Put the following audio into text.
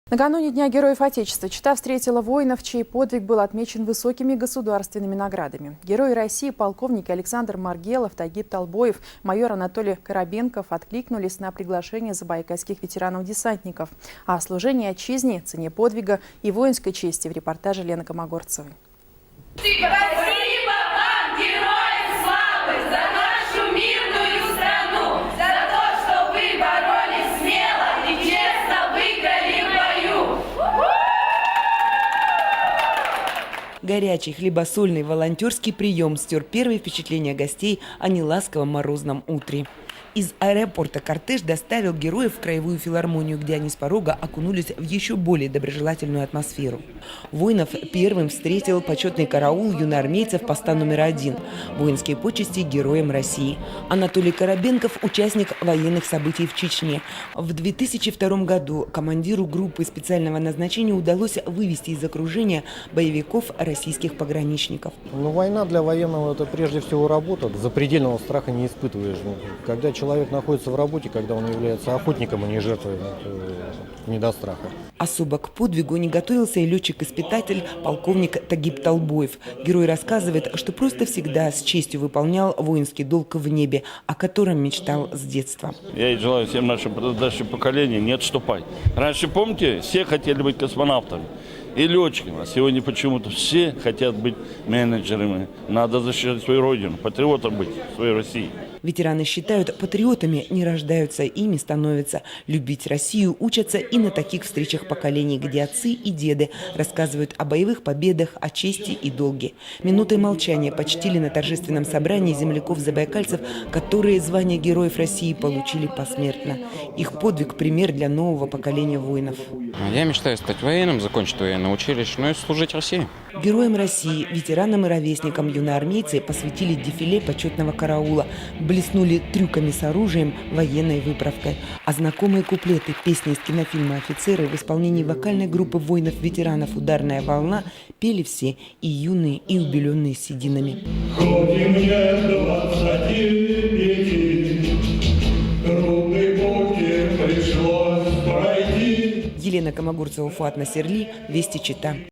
Накануне Дня Героев Отечества Чита встретила воинов, чей подвиг был отмечен высокими государственными наградами. Герои России, полковники Александр Маргелов, Тагиб Талбоев, майор Анатолий Коробенков откликнулись на приглашение забайкальских ветеранов-десантников о служении отчизне, цене подвига и воинской чести в репортаже Лены Комогорцевой. Горячий, хлебосольный, волонтерский прием стер первые впечатления гостей о неласковом морозном утре. Из аэропорта кортеж доставил героев в краевую филармонию, где они с порога окунулись в еще более доброжелательную атмосферу. Воинов первым встретил почетный караул юноармейцев поста номер 1. Воинские почести героям России. Анатолий Коробенков – участник военных событий в Чечне. В 2002 году командиру группы специального назначения удалось вывести из окружения боевиков российских пограничников. Война для военного – это прежде всего работа. Запредельного страха не испытываешь. Когда человек находится в работе, когда он является охотником, а не жертвой, не до страха. Особо к подвигу не готовился и летчик-испытатель полковник Тагиб Талбоев. Герой рассказывает, что просто всегда с честью выполнял воинский долг в небе, о котором мечтал с детства. Я и желаю всем нашим предыдущим поколениям не отступать. Раньше, помните, все хотели быть космонавтами и летчиками, а сегодня почему-то все хотят быть менеджерами. Надо защищать свою родину, патриотом быть своей России. Ветераны считают, патриотами не рождаются, ими становятся. Любить Россию учатся и на таких встречах поколений, где отцы и деды рассказывают о боевых победах, о чести и долге. Минутой молчания почтили на торжественном собрании земляков-забайкальцев, которые звание Героев России получили посмертно. Их подвиг – пример для нового поколения воинов. Я мечтаю стать военным, закончить военное училище, но и служить России. Героям России, ветеранам и ровесникам юноармейцы посвятили дефиле почетного караула. Блеснули трюками с оружием, военной выправкой. А знакомые куплеты, песни из кинофильма «Офицеры» в исполнении вокальной группы воинов-ветеранов «Ударная волна» пели все, и юные, и убеленные сединами. Елена Комогорцева, Фуат Насерли, Вести Чита.